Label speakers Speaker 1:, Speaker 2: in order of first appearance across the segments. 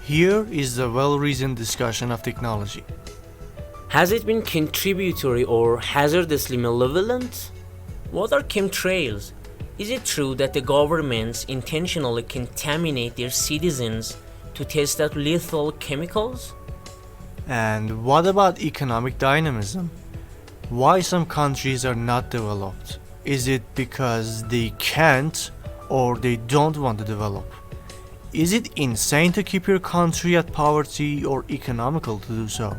Speaker 1: Here is the well-reasoned discussion of technology.
Speaker 2: Has it been contributory or hazardously malevolent? What are chemtrails? Is it true that the governments intentionally contaminate their citizens to test out lethal chemicals?
Speaker 1: And what about economic dynamism? Why some countries are not developed? Is it because they can't or they don't want to develop? Is it insane to keep your country at poverty or economical to do so?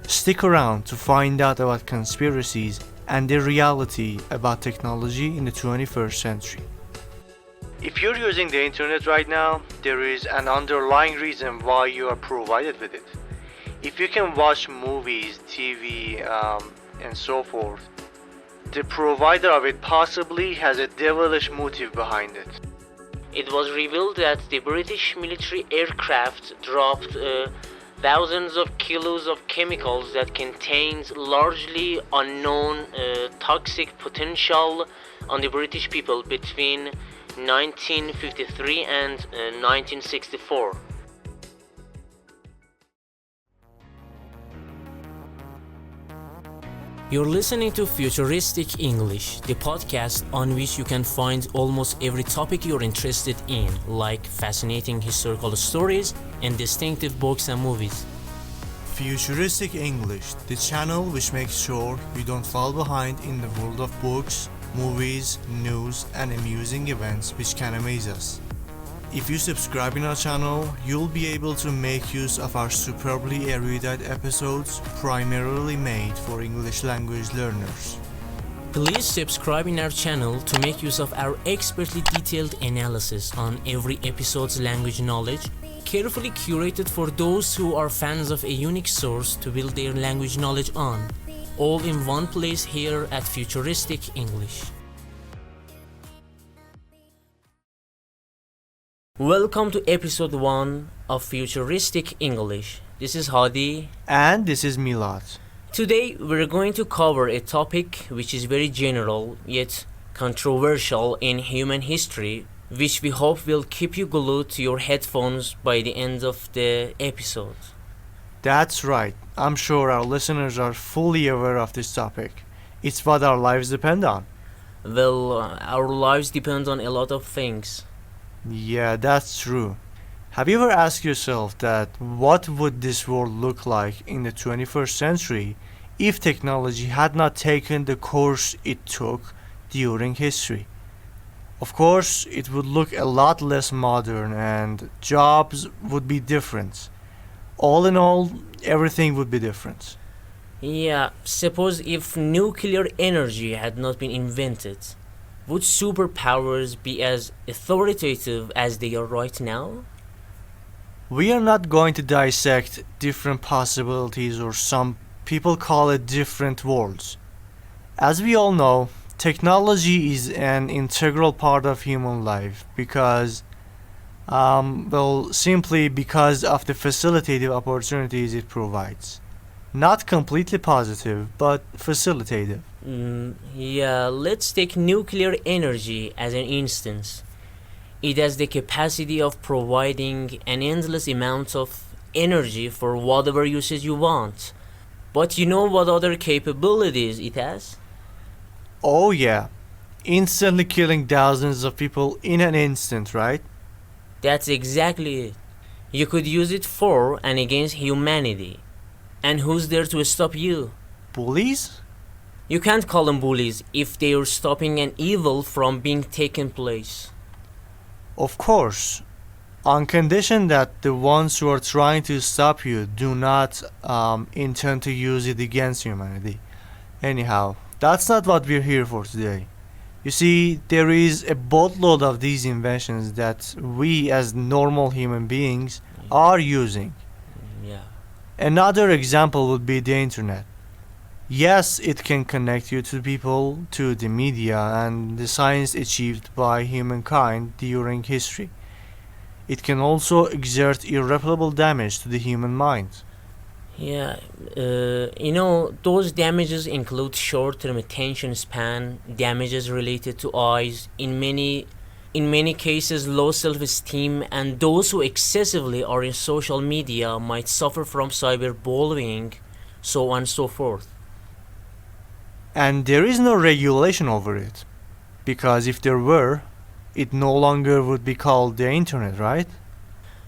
Speaker 1: Stick around to find out about conspiracies and the reality about technology in the 21st century. If you're using the internet right now, there is an underlying reason why you are provided with it. If you can watch movies, TV, and so forth, the provider of it possibly has a devilish motive behind it.
Speaker 2: It was revealed that the British military aircraft dropped thousands of kilos of chemicals that contained largely unknown toxic potential on the British people between 1953 and 1964. You're listening to Futuristic English, the podcast on which you can find almost every topic you're interested in, like fascinating historical stories and distinctive books and movies.
Speaker 1: Futuristic English, the channel which makes sure you don't fall behind in the world of books, movies, news, and amusing events which can amaze us. If you subscribe in our channel, you'll be able to make use of our superbly erudite episodes primarily made for English language learners.
Speaker 2: Please subscribe in our channel to make use of our expertly detailed analysis on every episode's language knowledge, carefully curated for those who are fans of a unique source to build their language knowledge on, all in one place here at Futuristic English. Welcome to episode 1 of Futuristic English. This is Hadi.
Speaker 1: And this is Milad.
Speaker 2: Today we're going to cover a topic which is very general yet controversial in human history, which we hope will keep you glued to your headphones by the end of the episode.
Speaker 1: That's right. I'm sure our listeners are fully aware of this topic. It's what our lives depend on.
Speaker 2: Well, our lives depend on a lot of things.
Speaker 1: Yeah, that's true. Have you ever asked yourself that what would this world look like in the 21st century if technology had not taken the course it took during history? Of course, it would look a lot less modern and jobs would be different. All in all, everything would be different.
Speaker 2: Yeah, suppose if nuclear energy had not been invented, would superpowers be as authoritative as they are right now?
Speaker 1: We are not going to dissect different possibilities, or some people call it different worlds. As we all know, technology is an integral part of human life because, simply because of the facilitative opportunities it provides. Not completely positive, but facilitative.
Speaker 2: Yeah, let's take nuclear energy as an instance. It has the capacity of providing an endless amount of energy for whatever usage you want. But you know what other capabilities it has?
Speaker 1: Oh yeah, instantly killing thousands of people in an instant, right?
Speaker 2: That's exactly it. You could use it for and against humanity. And who's there to stop you?
Speaker 1: Bullies?
Speaker 2: You can't call them bullies if they are stopping an evil from being taken place.
Speaker 1: Of course, on condition that the ones who are trying to stop you do not intend to use it against humanity. Anyhow, that's not what we're here for today. You see, there is a boatload of these inventions that we as normal human beings are using.
Speaker 2: Yeah.
Speaker 1: Another example would be the internet. Yes, it can connect you to people, to the media, and the science achieved by humankind during history. It can also exert irreparable damage to the human mind.
Speaker 2: Yeah, those damages include short-term attention span, damages related to eyes. In many in many cases low self-esteem, and those who excessively are in social media might suffer from cyberbullying, so on and so forth.
Speaker 1: And there is no regulation over it, because if there were, it no longer would be called the internet, right?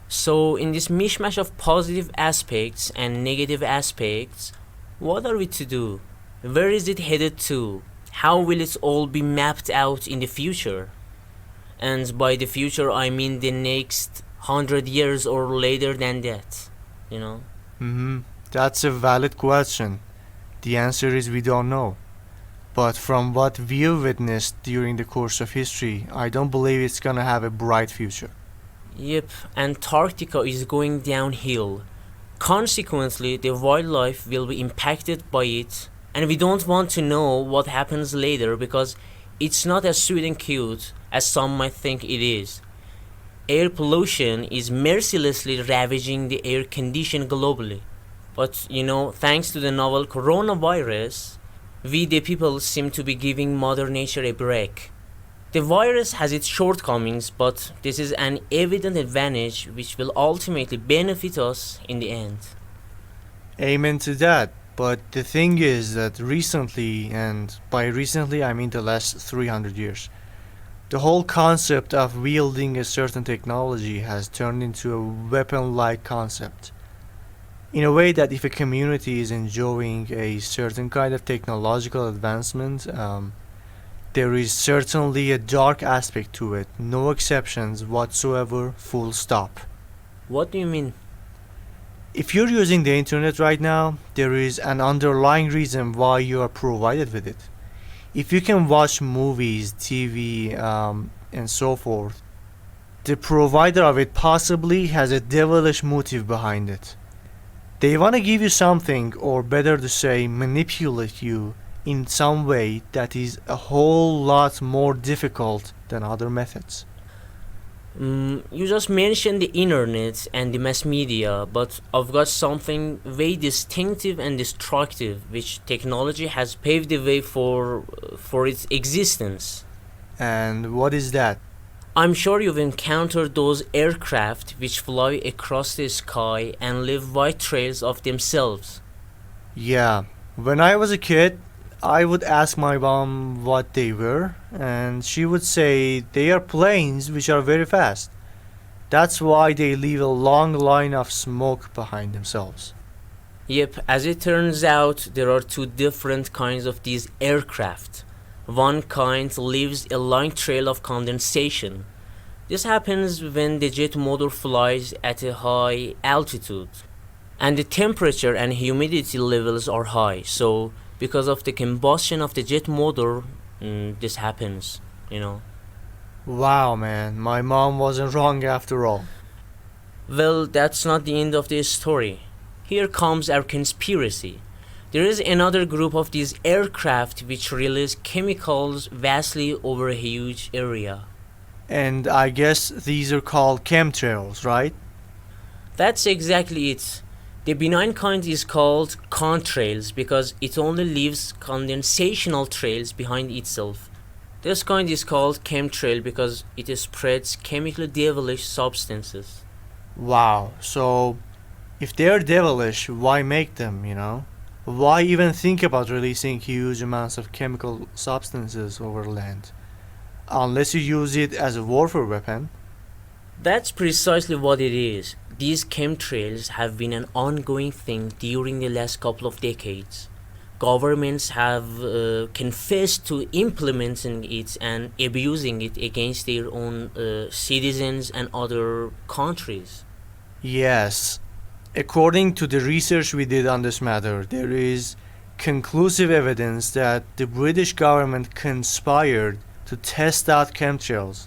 Speaker 2: So in this mishmash of positive aspects and negative aspects, what are we to do? Where is it headed to? How will it all be mapped out in the future? And by the future I mean the next 100 years or later than that, you know?
Speaker 1: That's a valid question. The answer is we don't know. But from what we've witnessed during the course of history, I don't believe it's gonna have a bright future.
Speaker 2: Yep, Antarctica is going downhill. Consequently, the wildlife will be impacted by it, and we don't want to know what happens later because it's not as sweet and cute as some might think it is. Air pollution is mercilessly ravaging the air condition globally. But thanks to the novel coronavirus, we the people seem to be giving Mother Nature a break. The virus has its shortcomings, but this is an evident advantage which will ultimately benefit us in the end.
Speaker 1: Amen to that. But the thing is that recently, and by recently I mean the last 300 years, the whole concept of wielding a certain technology has turned into a weapon-like concept. In a way that if a community is enjoying a certain kind of technological advancement, there is certainly a dark aspect to it, no exceptions whatsoever, full stop.
Speaker 2: What do you mean?
Speaker 1: If you're using the internet right now, there is an underlying reason why you are provided with it. If you can watch movies, TV, and so forth, the provider of it possibly has a devilish motive behind it. They want to give you something, or better to say, manipulate you in some way that is a whole lot more difficult than other methods.
Speaker 2: You just mentioned the internet and the mass media, but I've got something very distinctive and destructive which technology has paved the way for its existence.
Speaker 1: And what is that?
Speaker 2: I'm sure you've encountered those aircraft which fly across the sky and leave white trails of themselves.
Speaker 1: Yeah, when I was a kid, I would ask my mom what they were, and she would say they are planes which are very fast. That's why they leave a long line of smoke behind themselves.
Speaker 2: Yep, as it turns out, there are two different kinds of these aircraft. One kind leaves a long trail of condensation. This happens when the jet motor flies at a high altitude, and the temperature and humidity levels are high, so because of the combustion of the jet motor, this happens.
Speaker 1: Wow, man, my mom wasn't wrong after all.
Speaker 2: Well, that's not the end of the story. Here comes our conspiracy. There is another group of these aircraft which release chemicals vastly over a huge area.
Speaker 1: And I guess these are called chemtrails, right?
Speaker 2: That's exactly it. The benign kind is called contrails because it only leaves condensational trails behind itself. This kind is called chemtrail because it spreads chemically devilish substances.
Speaker 1: Wow, so if they're devilish, why make them? Why even think about releasing huge amounts of chemical substances over land? Unless you use it as a warfare weapon.
Speaker 2: That's precisely what it is. These chemtrails have been an ongoing thing during the last couple of decades. Governments have confessed to implementing it and abusing it against their own citizens and other countries.
Speaker 1: Yes. According to the research we did on this matter, there is conclusive evidence that the British government conspired to test out chemtrails,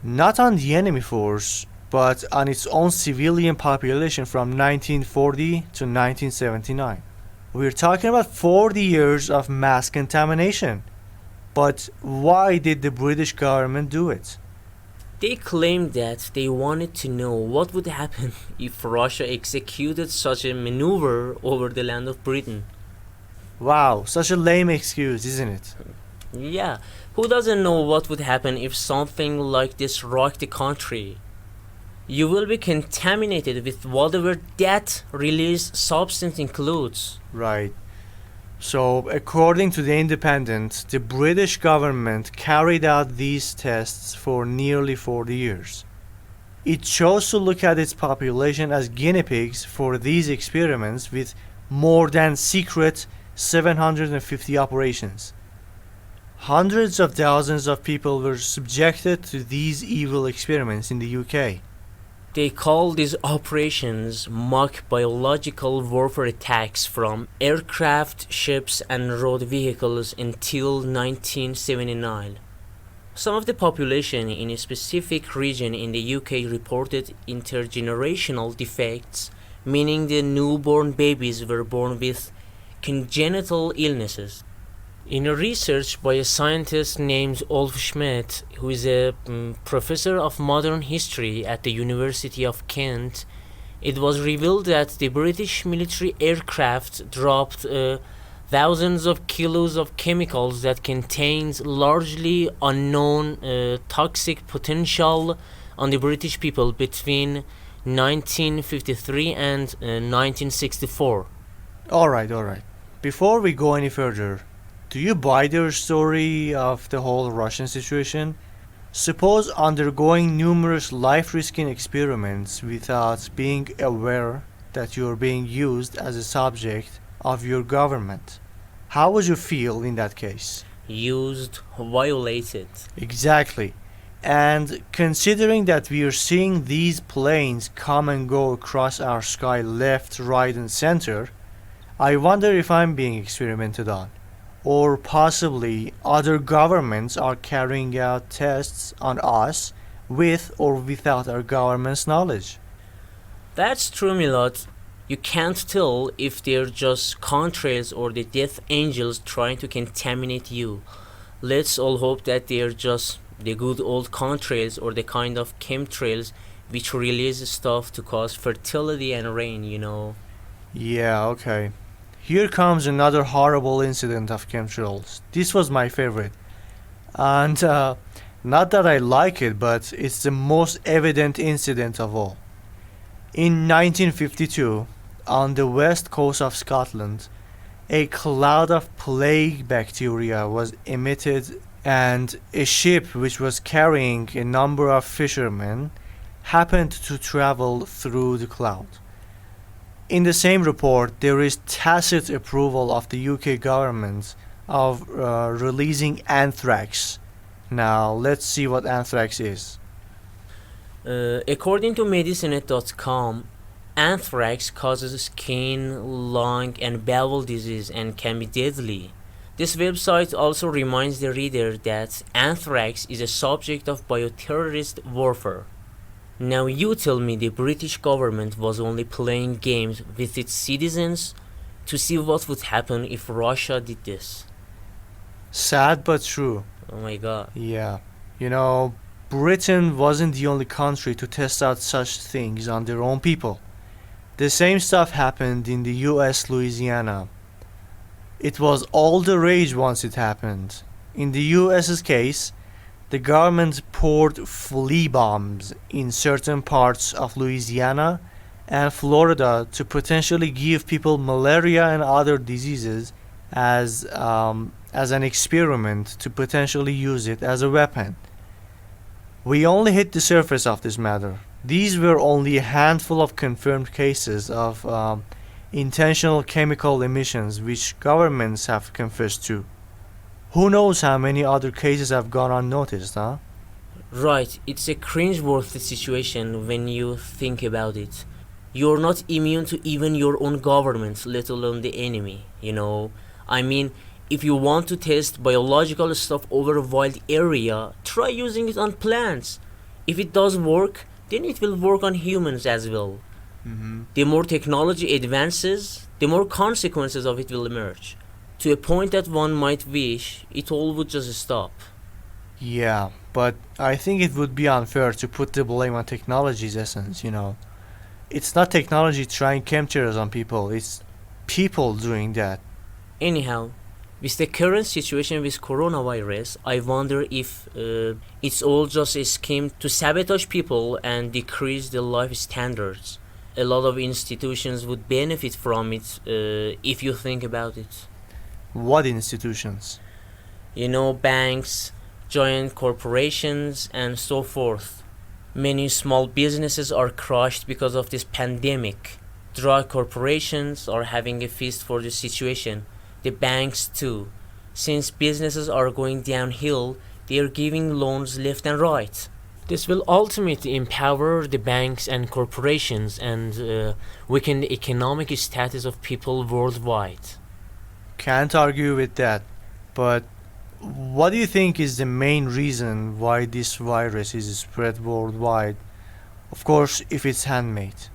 Speaker 1: not on the enemy force, but on its own civilian population from 1940 to 1979. We're talking about 40 years of mass contamination. But why did the British government do it?
Speaker 2: They claimed that they wanted to know what would happen if Russia executed such a maneuver over the land of Britain.
Speaker 1: Wow, such a lame excuse, isn't it?
Speaker 2: Yeah, who doesn't know what would happen if something like this rocked the country? You will be contaminated with whatever that released substance includes.
Speaker 1: Right. So, according to The Independent, the British government carried out these tests for nearly 40 years. It chose to look at its population as guinea pigs for these experiments with more than secret 750 operations. Hundreds of thousands of people were subjected to these evil experiments in the UK.
Speaker 2: They call these operations mock biological warfare attacks from aircraft, ships, and road vehicles until 1979. Some of the population in a specific region in the UK reported intergenerational defects, meaning the newborn babies were born with congenital illnesses. In a research by a scientist named Ulf Schmidt, who is a professor of modern history at the University of Kent, it was revealed that the British military aircraft dropped thousands of kilos of chemicals that contained largely unknown toxic potential on the British people between 1953 and 1964.
Speaker 1: Alright. Before we go any further, do you buy their story of the whole Russian situation? Suppose undergoing numerous life-risking experiments without being aware that you're being used as a subject of your government. How would you feel in that case?
Speaker 2: Used, violated.
Speaker 1: Exactly. And considering that we are seeing these planes come and go across our sky left, right, and center, I wonder if I'm being experimented on. Or possibly other governments are carrying out tests on us with or without our government's knowledge.
Speaker 2: That's true, Milad. You can't tell if they're just contrails or the death angels trying to contaminate you. Let's all hope that they're just the good old contrails or the kind of chemtrails which release stuff to cause fertility and rain.
Speaker 1: Yeah, okay. Here comes another horrible incident of chemtrails. This was my favorite. And not that I like it, but it's the most evident incident of all. In 1952, on the west coast of Scotland, a cloud of plague bacteria was emitted, and a ship which was carrying a number of fishermen happened to travel through the cloud. In the same report, there is tacit approval of the UK government of releasing anthrax. Now, let's see what anthrax is.
Speaker 2: According to Medicinet.com, anthrax causes skin, lung, and bowel disease and can be deadly. This website also reminds the reader that anthrax is a subject of bioterrorist warfare. Now you tell me the British government was only playing games with its citizens to see what would happen if Russia did this.
Speaker 1: Sad but true.
Speaker 2: Oh my god.
Speaker 1: Yeah. Britain wasn't the only country to test out such things on their own people. The same stuff happened in the US Louisiana. It was all the rage once it happened. In the US's case, the government poured flea bombs in certain parts of Louisiana and Florida to potentially give people malaria and other diseases as an experiment to potentially use it as a weapon. We only hit the surface of this matter. These were only a handful of confirmed cases of intentional chemical emissions which governments have confessed to. Who knows how many other cases have gone unnoticed, huh?
Speaker 2: Right, it's a cringe-worthy situation when you think about it. You're not immune to even your own government, let alone the enemy, I mean, if you want to test biological stuff over a wild area, try using it on plants. If it does work, then it will work on humans as well. The more technology advances, the more consequences of it will emerge. To a point that one might wish it all would just stop.
Speaker 1: Yeah, but I think it would be unfair to put the blame on technology's essence, It's not technology trying chemtrails on people, it's people doing that.
Speaker 2: Anyhow, With the current situation with coronavirus, I wonder if it's all just a scheme to sabotage people and decrease the life standards. A lot of institutions would benefit from it if you think about it.
Speaker 1: What institutions?
Speaker 2: You know, banks, giant corporations, and so forth. Many small businesses are crushed because of this pandemic. Drug corporations are having a feast for the situation. The banks too. Since businesses are going downhill, they are giving loans left and right. This will ultimately empower the banks and corporations and weaken the economic status of people worldwide.
Speaker 1: Can't argue with that. But what do you think is the main reason why this virus is spread worldwide? Of course, if it's handmade.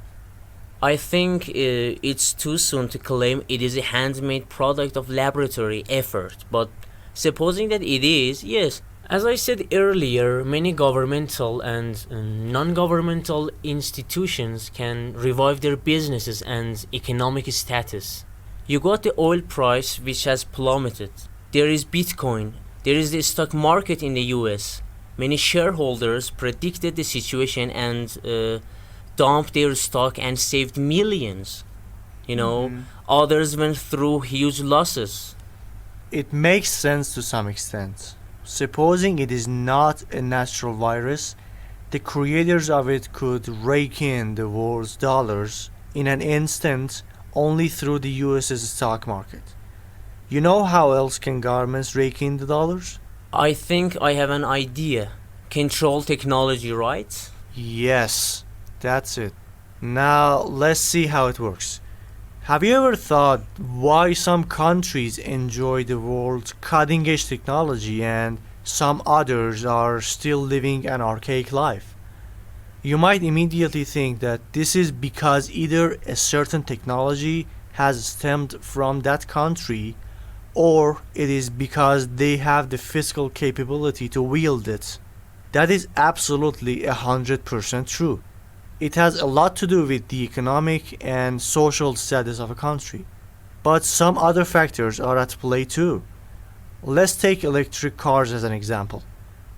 Speaker 2: I think it's too soon to claim it is a handmade product of laboratory effort, but supposing that it is, yes. As I said earlier, many governmental and non-governmental institutions can revive their businesses and economic status. You got the oil price which has plummeted. There is Bitcoin. There is the stock market in the US. Many shareholders predicted the situation and dumped their stock and saved millions. You know, others went through huge losses.
Speaker 1: It makes sense to some extent. Supposing it is not a natural virus, the creators of it could rake in the world's dollars in an instant only through the US's stock market. You know how else can governments rake in the dollars?
Speaker 2: I think I have an idea. Control technology, right?
Speaker 1: Yes, that's it. Now let's see how it works. Have you ever thought why some countries enjoy the world's cutting edge technology and some others are still living an archaic life? You might immediately think that this is because either a certain technology has stemmed from that country or it is because they have the physical capability to wield it. That is absolutely 100% true. It has a lot to do with the economic and social status of a country. But some other factors are at play too. Let's take electric cars as an example.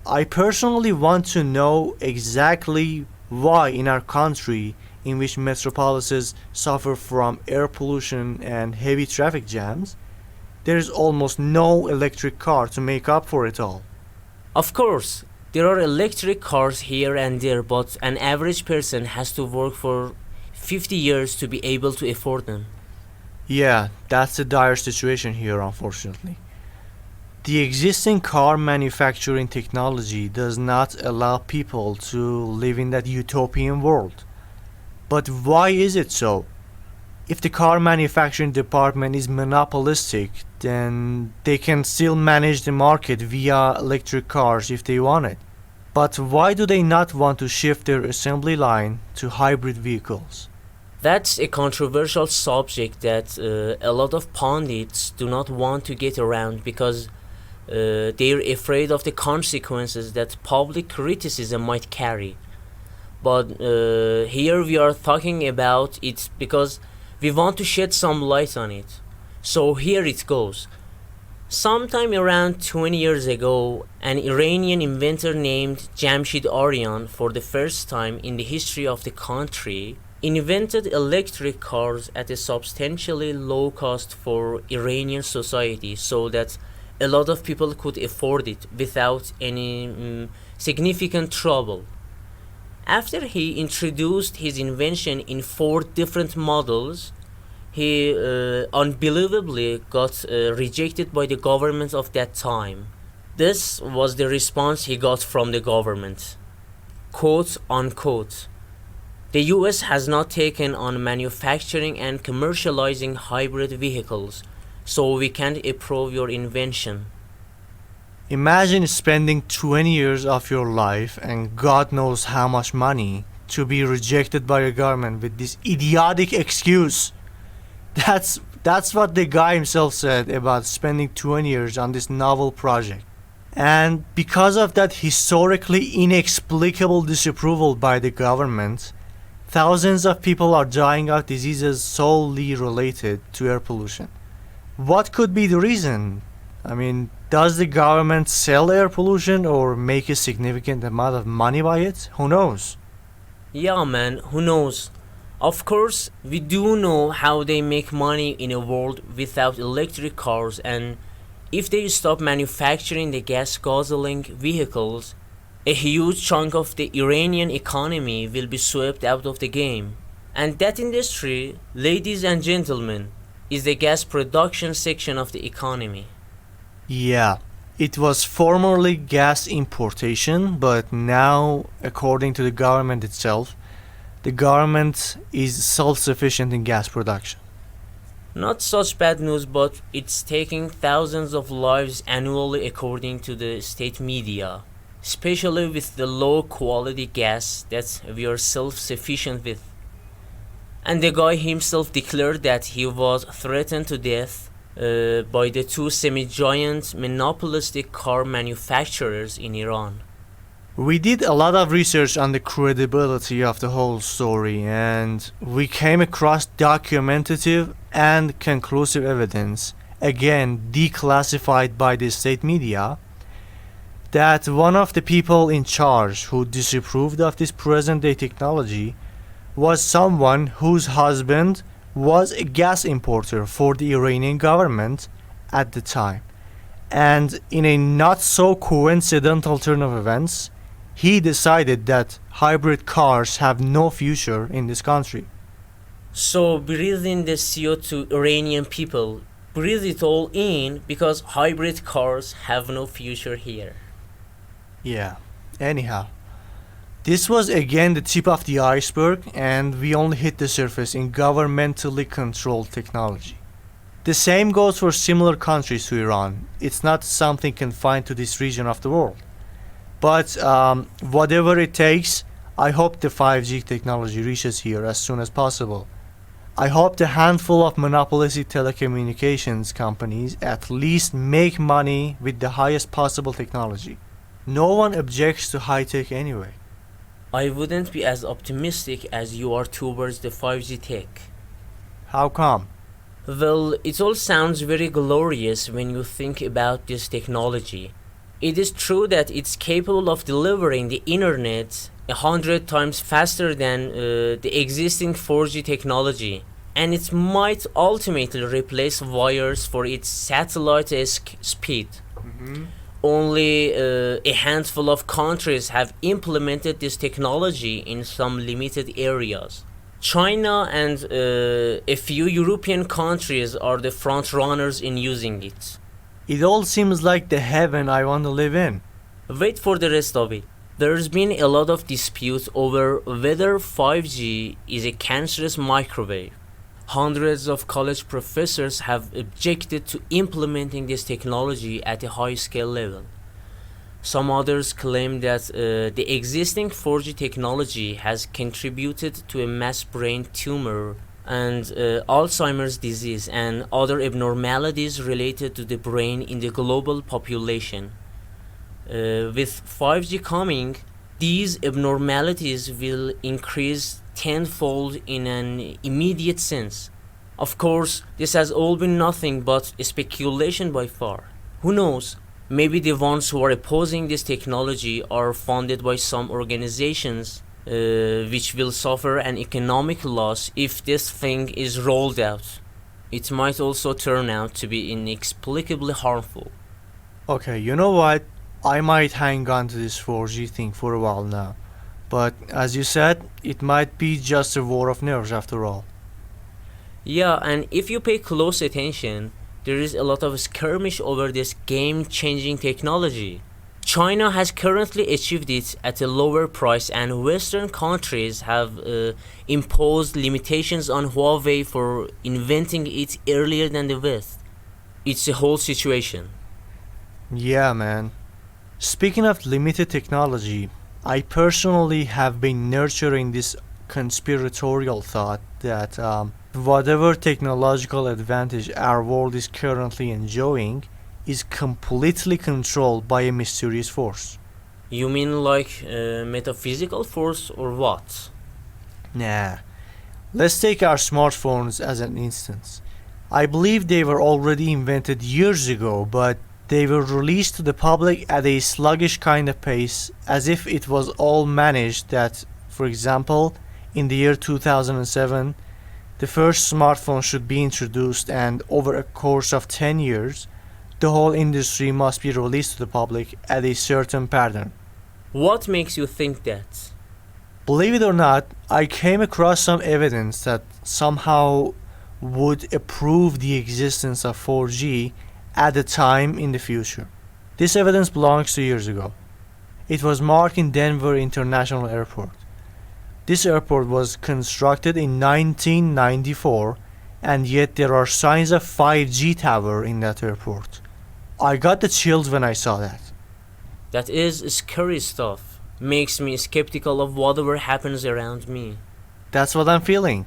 Speaker 1: I personally want to know exactly why in our country, in which metropolises suffer from air pollution and heavy traffic jams, there is almost no electric car to make up for it all.
Speaker 2: Of course, there are electric cars here and there, but an average person has to work for 50 years to be able to afford them.
Speaker 1: Yeah, that's a dire situation here, unfortunately. The existing car manufacturing technology does not allow people to live in that utopian world. But why is it so? If the car manufacturing department is monopolistic, then they can still manage the market via electric cars if they want it. But why do they not want to shift their assembly line to hybrid vehicles?
Speaker 2: That's a controversial subject that a lot of pundits do not want to get around because they're afraid of the consequences that public criticism might carry. But here we are talking about it because we want to shed some light on it. So here it goes. Sometime around 20 years ago, an Iranian inventor named Jamshid Aryan, for the first time in the history of the country, invented electric cars at a substantially low cost for Iranian society so that a lot of people could afford it without any significant trouble. After he introduced his invention in 4 different models, he unbelievably got rejected by the government of that time. This was the response he got from the government. Quote unquote. The US has not taken on manufacturing and commercializing hybrid vehicles, so we can't approve your invention.
Speaker 1: Imagine spending 20 years of your life and God knows how much money to be rejected by a government with this idiotic excuse. That's what the guy himself said about spending 20 years on this novel project. And because of that historically inexplicable disapproval by the government, thousands of people are dying of diseases solely related to air pollution. What could be the reason? I mean, does the government sell air pollution or make a significant amount of money by it? Who knows?
Speaker 3: Yeah, man, who knows? Of course, we do know how they make money in a world without electric cars, and if they stop manufacturing the gas guzzling vehicles, a huge chunk of the Iranian economy will be swept out of the game. And that industry, ladies and gentlemen, is the gas production section of the economy.
Speaker 1: Yeah, it was formerly gas importation, but now, according to the government itself, the government is self-sufficient in gas production.
Speaker 3: Not such bad news, but it's taking thousands of lives annually according to the state media, especially with the low quality gas that we are self-sufficient with. And the guy himself declared that he was threatened to death by the two semi-giant monopolistic car manufacturers in Iran.
Speaker 1: We did a lot of research on the credibility of the whole story, and we came across documentative and conclusive evidence, again declassified by the state media, that one of the people in charge who disapproved of this present day technology was someone whose husband was a gas importer for the Iranian government at the time. And in a not so coincidental turn of events, he decided that hybrid cars have no future in this country.
Speaker 3: So breathe in the CO2, Iranian people. Breathe it all in because hybrid cars have no future here.
Speaker 1: Yeah, anyhow. This was again the tip of the iceberg, and we only hit the surface in governmentally controlled technology. The same goes for similar countries to Iran. It's not something confined to this region of the world. But whatever it takes, I hope the 5G technology reaches here as soon as possible. I hope the handful of monopolistic telecommunications companies at least make money with the highest possible technology. No one objects to high tech anyway.
Speaker 3: I wouldn't be as optimistic as you are towards the 5G tech.
Speaker 1: How come?
Speaker 3: Well, it all sounds very glorious when you think about this technology. It is true that it's capable of delivering the internet 100 times faster than the existing 4G technology, and it might ultimately replace wires for its satellite-esque speed. Only a handful of countries have implemented this technology in some limited areas. China and a few European countries are the front runners in using it.
Speaker 1: It all seems like the heaven I want to live in.
Speaker 3: Wait for the rest of it. There's been a lot of dispute over whether 5G is a cancerous microwave. Hundreds of college professors have objected to implementing this technology at a high-scale level. Some others claim that the existing 4G technology has contributed to a mass brain tumor and Alzheimer's disease and other abnormalities related to the brain in the global population. With 5G coming, these abnormalities will increase tenfold in an immediate sense. Of course, this has all been nothing but speculation by far. Who knows? Maybe the ones who are opposing this technology are funded by some organizations which will suffer an economic loss if this thing is rolled out. It might also turn out to be inexplicably harmful.
Speaker 1: Okay, you know what? I might hang on to this 4G thing for a while now. But as you said, it might be just a war of nerves after all.
Speaker 3: Yeah, and if you pay close attention, there is a lot of skirmish over this game-changing technology. China has currently achieved it at a lower price, and Western countries have imposed limitations on Huawei for inventing it earlier than the West. It's a whole situation.
Speaker 1: Yeah, man. Speaking of limited technology, I personally have been nurturing this conspiratorial thought that whatever technological advantage our world is currently enjoying is completely controlled by a mysterious force.
Speaker 3: You mean like metaphysical force or what?
Speaker 1: Nah. Let's take our smartphones as an instance. I believe they were already invented years ago, but They were released to the public at a sluggish kind of pace, as if it was all managed that, for example, in the year 2007, the first smartphone should be introduced and over a course of 10 years, the whole industry must be released to the public at a certain pattern.
Speaker 3: What makes you think that?
Speaker 1: Believe it or not, I came across some evidence that somehow would approve the existence of 4G at a time in the future. This evidence belongs to years ago. It was marked in Denver International Airport. This airport was constructed in 1994, and yet there are signs of 5G tower in that airport. I got the chills when I saw that.
Speaker 3: That is scary stuff. Makes me skeptical of whatever happens around me.
Speaker 1: That's what I'm feeling.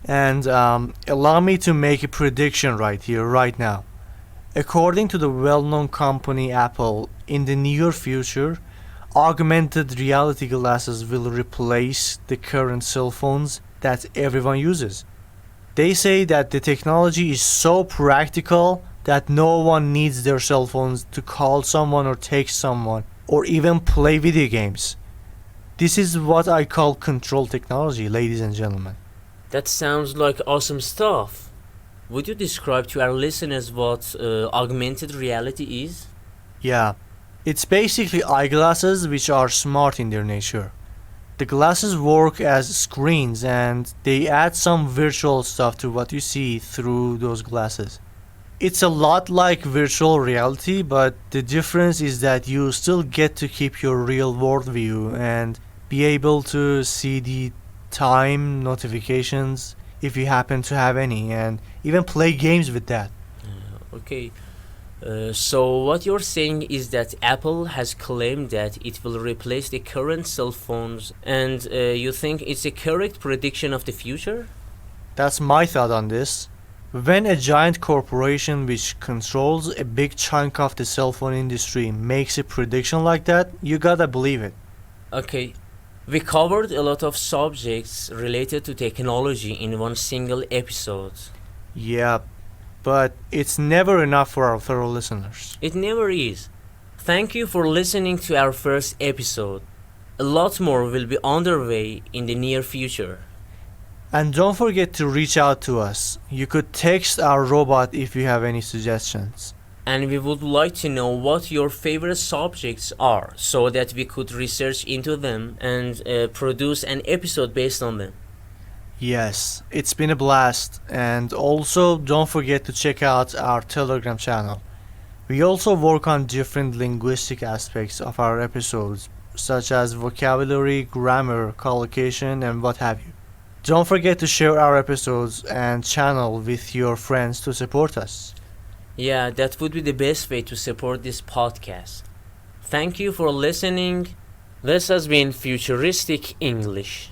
Speaker 1: And allow me to make a prediction right here, right now. According to the well-known company Apple, in the near future, augmented reality glasses will replace the current cell phones that everyone uses. They say that the technology is so practical that no one needs their cell phones to call someone or text someone or even play video games. This is what I call control technology, ladies and gentlemen.
Speaker 3: That sounds like awesome stuff. Would you describe to our listeners what augmented reality is?
Speaker 1: Yeah, it's basically eyeglasses which are smart in their nature. The glasses work as screens and they add some virtual stuff to what you see through those glasses. It's a lot like virtual reality, but the difference is that you still get to keep your real world view and be able to see the time notifications if you happen to have any, and even play games with that.
Speaker 3: Okay. So what you're saying is that Apple has claimed that it will replace the current cell phones, and you think it's a correct prediction of the future?
Speaker 1: That's my thought on this. When a giant corporation which controls a big chunk of the cell phone industry makes a prediction like that, you gotta believe it.
Speaker 3: Okay. We covered a lot of subjects related to technology in one single episode.
Speaker 1: Yeah, but it's never enough for our thorough listeners.
Speaker 3: It never is. Thank you for listening to our first episode. A lot more will be underway in the near future.
Speaker 1: And don't forget to reach out to us. You could text our robot if you have any suggestions.
Speaker 3: And we would like to know what your favorite subjects are so that we could research into them and produce an episode based on them.
Speaker 1: Yes, it's been a blast. And also don't forget to check out our Telegram channel. We also work on different linguistic aspects of our episodes, such as vocabulary, grammar, collocation, and what have you. Don't forget to share our episodes and channel with your friends to support us.
Speaker 3: Yeah, that would be the best way to support this podcast. Thank you for listening. This has been Futuristic English.